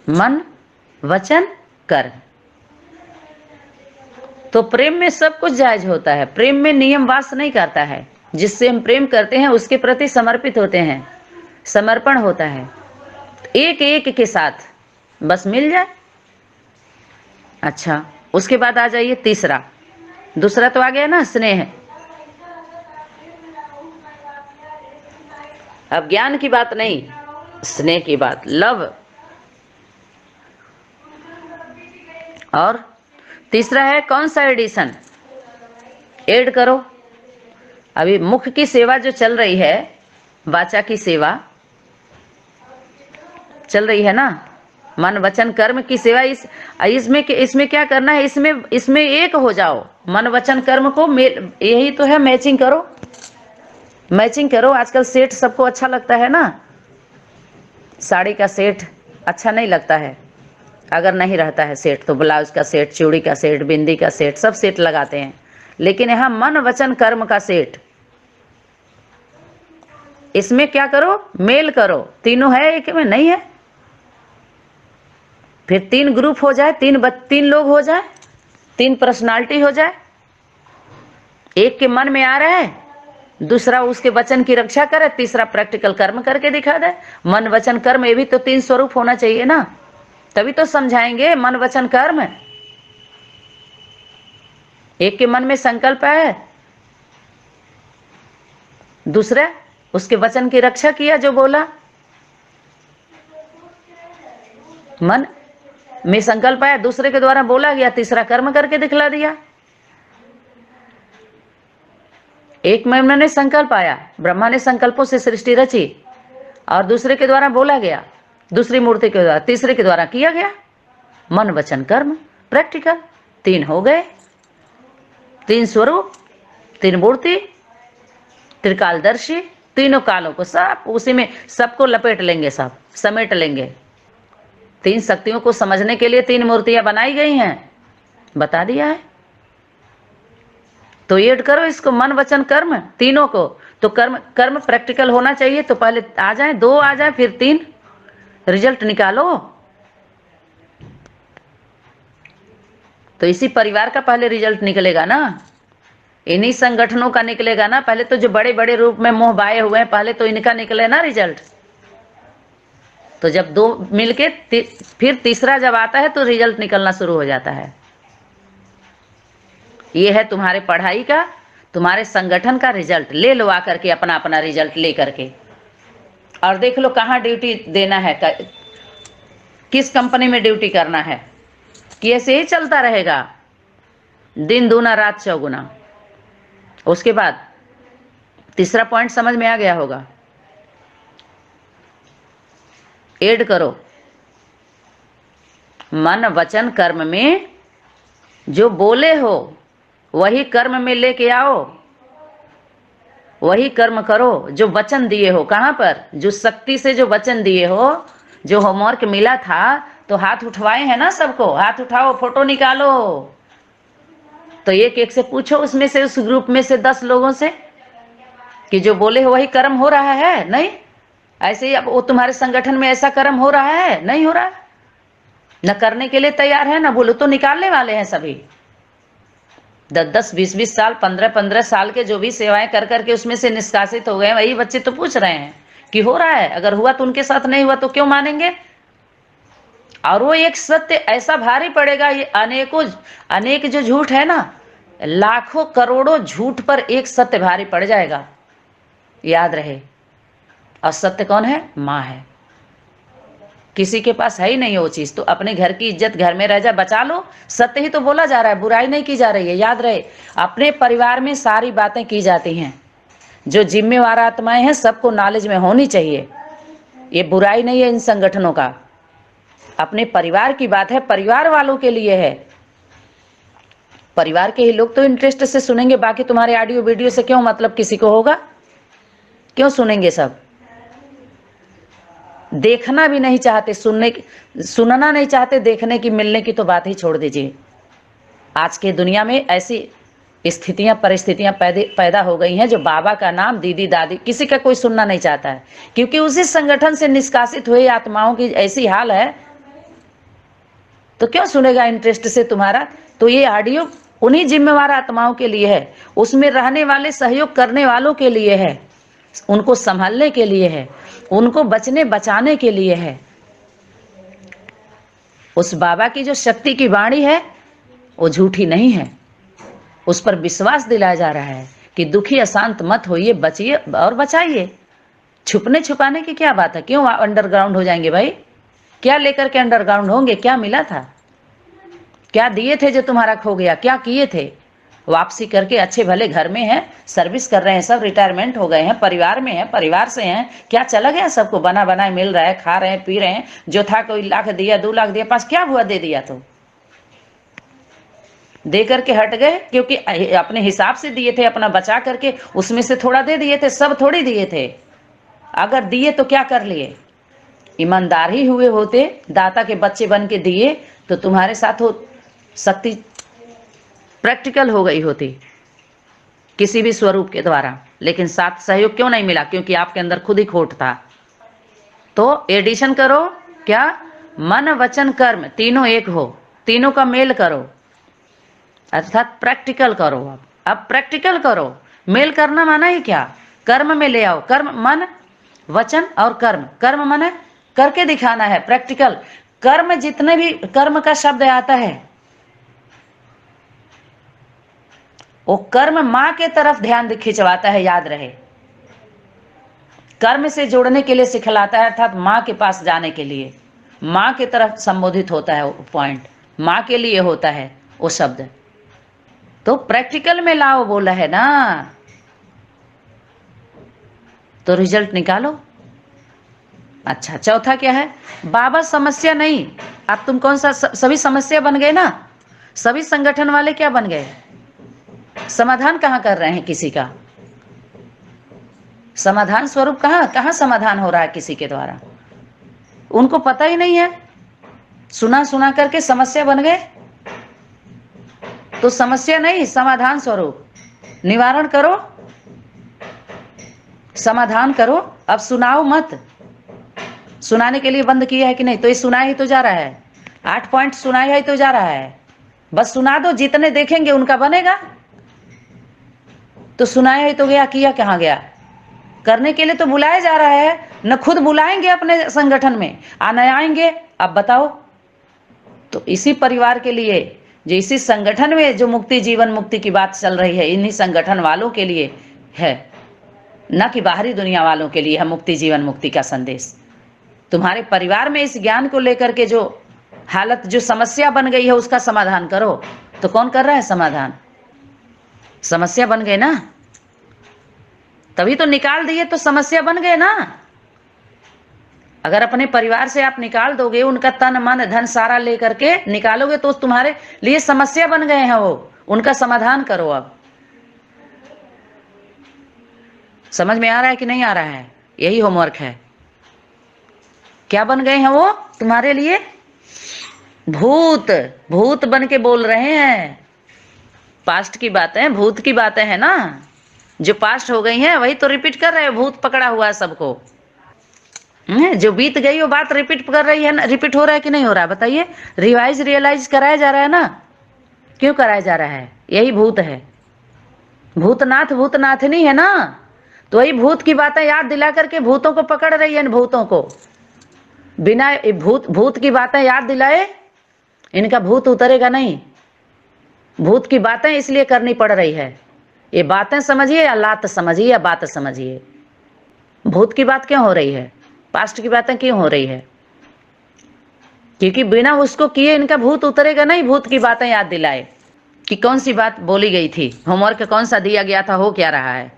मन वचन कर्म। तो प्रेम में सब कुछ जायज होता है। प्रेम में नियम वास नहीं करता है। जिससे हम प्रेम करते हैं उसके प्रति समर्पित होते हैं, समर्पण होता है एक एक के साथ, बस मिल जाए। अच्छा, उसके बाद आ जाइए तीसरा। दूसरा तो आ गया ना, स्नेह। अब ज्ञान की बात नहीं, स्नेह की बात, लव। और तीसरा है कौन सा एडिशन, ऐड करो। अभी मुख की सेवा जो चल रही है, वाचा की सेवा चल रही है ना, मन वचन कर्म की सेवा। इसमें क्या करना है, इसमें एक हो जाओ। मन वचन कर्म को यही तो है, मैचिंग करो, मैचिंग करो। आजकल सेट सबको अच्छा लगता है ना, साड़ी का सेट अच्छा नहीं लगता है अगर नहीं रहता है सेट, तो ब्लाउज का सेट, चूड़ी का सेट, बिंदी का सेट, सब सेट लगाते हैं। लेकिन यहाँ मन वचन कर्म का सेट, इसमें क्या करो, मेल करो। तीनों है एक में, नहीं है फिर तीन ग्रुप हो जाए, तीन लोग हो जाए, तीन पर्सनालिटी हो जाए। एक के मन में आ रहा है, दूसरा उसके वचन की रक्षा करे, तीसरा प्रैक्टिकल कर्म करके दिखा दे। मन वचन कर्म, ये भी तो तीन स्वरूप होना चाहिए ना, तभी तो समझाएंगे मन वचन कर्म। एक के मन में संकल्प है, दूसरा उसके वचन की रक्षा किया, जो बोला। मन में संकल्प आया, दूसरे के द्वारा बोला गया, तीसरा कर्म करके दिखला दिया। एक में उन्होंने संकल्प आया, ब्रह्मा ने संकल्पों से सृष्टि रची, और दूसरे के द्वारा बोला गया, दूसरी मूर्ति के द्वारा, तीसरे के द्वारा किया गया। मन वचन कर्म प्रैक्टिकल, तीन हो गए, तीन स्वरूप, तीन मूर्ति, त्रिकालदर्शी। तीनों कालों को सब उसी में, सबको लपेट लेंगे, सब समेट लेंगे। तीन शक्तियों को समझने के लिए तीन मूर्तियां बनाई गई हैं, बता दिया है। तो ऐड करो इसको, मन वचन कर्म तीनों को। तो कर्म प्रैक्टिकल होना चाहिए। तो पहले आ जाए, दो आ जाए, फिर तीन, रिजल्ट निकालो। तो इसी परिवार का पहले रिजल्ट निकलेगा ना, इन्हीं संगठनों का निकलेगा ना। पहले तो जो बड़े बड़े रूप में मोह बाए हुए हैं, पहले तो इनका निकले ना रिजल्ट। तो जब दो मिलके फिर तीसरा जब आता है तो रिजल्ट निकलना शुरू हो जाता है। ये है तुम्हारे पढ़ाई का, तुम्हारे संगठन का रिजल्ट। ले लो आकर के अपना अपना रिजल्ट ले करके, और देख लो कहाँ ड्यूटी देना है, किस कंपनी में ड्यूटी करना है। कि ऐसे ही चलता रहेगा, दिन दूना रात चौगुना। उसके बाद तीसरा पॉइंट समझ में आ गया होगा, ऐड करो। मन वचन कर्म में जो बोले हो वही कर्म में लेके आओ, वही कर्म करो जो वचन दिए हो। कहाँ पर, जो शक्ति से जो वचन दिए हो, जो होमवर्क मिला था, तो हाथ उठवाए हैं ना सबको, हाथ उठाओ, फोटो निकालो। तो एक एक से पूछो, उसमें से, उस ग्रुप में से 10 लोगों से, कि जो बोले हो वही कर्म हो रहा है, नहीं? ऐसे ही अब वो तुम्हारे संगठन में ऐसा कर्म हो रहा है, नहीं हो रहा है? न करने के लिए तैयार है, ना बोलो तो निकालने वाले हैं सभी। 10-10, 20-20 साल, 15-15 साल के जो भी सेवाएं कर करके उसमें से निष्कासित हो गए, वही बच्चे तो पूछ रहे हैं कि हो रहा है। अगर हुआ तो उनके साथ नहीं हुआ तो क्यों मानेंगे? और वो एक सत्य ऐसा भारी पड़ेगा, ये अनेक जो झूठ है ना, लाखों करोड़ों झूठ पर एक सत्य भारी पड़ जाएगा, याद रहे। और सत्य कौन है? माँ है। किसी के पास है ही नहीं वो चीज, तो अपने घर की इज्जत घर में रह जा, बचा लो। सत्य ही तो बोला जा रहा है, बुराई नहीं की जा रही है, याद रहे। अपने परिवार में सारी बातें की जाती हैं, जो जिम्मेवार आत्माएं हैं सबको नॉलेज में होनी चाहिए। ये बुराई नहीं है इन संगठनों का, अपने परिवार की बात है, परिवार वालों के लिए है। परिवार के ही लोग तो इंटरेस्ट से सुनेंगे, बाकी तुम्हारे ऑडियो वीडियो से क्यों मतलब किसी को होगा? क्यों सुनेंगे? सब देखना भी नहीं चाहते, सुनना नहीं चाहते, देखने की मिलने की तो बात ही छोड़ दीजिए। आज के दुनिया में ऐसी स्थितियां परिस्थितियां पैदा हो गई हैं, जो बाबा का नाम, दीदी दादी, किसी का कोई सुनना नहीं चाहता है, क्योंकि उसी संगठन से निष्कासित हुए आत्माओं की ऐसी हाल है तो क्यों सुनेगा इंटरेस्ट से तुम्हारा? तो ये ऑडियो उन्हीं जिम्मेवार आत्माओं के लिए है, उसमें रहने वाले सहयोग करने वालों के लिए है, उनको संभालने के लिए है, उनको बचने बचाने के लिए है। उस बाबा की जो शक्ति की वाणी है वो झूठी नहीं है, उस पर विश्वास दिलाया जा रहा है कि दुखी अशांत मत होइए, बचिए और बचाइए। छुपने छुपाने की क्या बात है? क्यों अंडरग्राउंड हो जाएंगे भाई? क्या लेकर के अंडरग्राउंड होंगे? क्या मिला था? क्या दिए थे जो तुम्हारा खो गया? क्या किए थे? वापसी करके अच्छे भले घर में हैं, सर्विस कर रहे हैं, सब रिटायरमेंट हो गए हैं, परिवार में हैं, परिवार से हैं, क्या चला गया? सबको बना बनाए मिल रहा है, खा रहे हैं, पी रहे हैं। जो था कोई लाख दिया, 2 लाख दिया, पास क्या हुआ? दे दिया तो दे करके हट गए, क्योंकि अपने हिसाब से दिए थे, अपना बचा करके उसमें से थोड़ा दे दिए थे, सब थोड़ी दिए थे। अगर दिए तो क्या कर लिए? ईमानदार ही हुए होते, दाता के बच्चे बन के दिए तो तुम्हारे साथ हो शक्ति प्रैक्टिकल हो गई होती किसी भी स्वरूप के द्वारा, लेकिन साथ सहयोग क्यों नहीं मिला? क्योंकि आपके अंदर खुद ही खोट था। तो एडिशन करो, क्या? मन वचन कर्म तीनों एक हो, तीनों का मेल करो, अर्थात प्रैक्टिकल करो। अब प्रैक्टिकल करो। मेल करना माना ही क्या? कर्म में ले आओ। कर्म मन वचन और कर्म, कर्म माने करके दिखाना है, प्रैक्टिकल। कर्म जितने भी कर्म का शब्द आता है वो कर्म मां के तरफ ध्यान खिंचवाता है, याद रहे। कर्म से जोड़ने के लिए सिखलाता है, अर्थात मां के पास जाने के लिए, मां की तरफ संबोधित होता है वो पॉइंट, मां के लिए होता है वो शब्द। तो प्रैक्टिकल में लाओ बोला है ना, तो रिजल्ट निकालो। अच्छा, चौथा क्या है? बाबा समस्या नहीं। अब तुम कौन सा सभी समस्या बन गए ना? सभी संगठन वाले क्या बन गए? समाधान कहाँ कर रहे हैं किसी का? समाधान स्वरूप कहाँ समाधान हो रहा है किसी के द्वारा? उनको पता ही नहीं है। सुना सुना करके समस्या बन गए। तो समस्या नहीं, समाधान स्वरूप निवारण करो, समाधान करो। अब सुनाओ मत। सुनाने के लिए बंद किया है कि नहीं? तो ये सुनाया ही तो जा रहा है, 8 पॉइंट सुनाया ही तो जा रहा है। बस सुना दो, जितने देखेंगे उनका बनेगा। तो सुनाया ही तो गया, किया कहाँ गया? करने के लिए तो बुलाया जा रहा है, न खुद बुलाएंगे अपने संगठन में, न आएंगे। अब बताओ, तो इसी परिवार के लिए, जो इसी संगठन में जो मुक्ति जीवन मुक्ति की बात चल रही है, इन्हीं संगठन वालों के लिए है, न कि बाहरी दुनिया वालों के लिए है मुक्ति जीवन मुक्ति का संदेश। तुम्हारे परिवार में इस ज्ञान को लेकर के जो हालत, जो समस्या बन गई है, उसका समाधान करो। तो कौन कर रहा है समाधान? समस्या बन गए ना, तभी तो निकाल दिए, तो समस्या बन गए ना। अगर अपने परिवार से आप निकाल दोगे, उनका तन मन धन सारा लेकर के निकालोगे, तो तुम्हारे लिए समस्या बन गए हैं वो, उनका समाधान करो। अब समझ में आ रहा है कि नहीं आ रहा है? यही होमवर्क है। क्या बन गए हैं वो तुम्हारे लिए? भूत। भूत बन के बोल रहे हैं। पास्ट की बातें, भूत की बातें हैं ना, जो पास्ट हो गई हैं वही तो रिपीट कर रहे हो। भूत पकड़ा हुआ है सबको। जो बीत गई वो बात रिपीट कर रही है ना, रिपीट हो रहा है कि नहीं हो रहा है? बताइए। रिवाइज रियलाइज कराया जा रहा है ना। क्यों कराया जा रहा है? यही भूत है। भूतनाथ भूतनाथनी है ना, तो वही भूत की बातें याद दिला करके भूतों को पकड़ रही है। भूतों को बिना भूत की बातें याद दिलाए इनका भूत उतरेगा नहीं। भूत की बातें इसलिए करनी पड़ रही है। ये बातें समझिए या लात समझिए या बात समझिए। भूत की बात क्यों हो रही है? पास्ट की बातें क्यों हो रही है? क्योंकि बिना उसको किए इनका भूत उतरेगा नहीं। भूत की बातें याद दिलाए कि कौन सी बात बोली गई थी, होमवर्क कौन सा दिया गया था, हो क्या रहा है।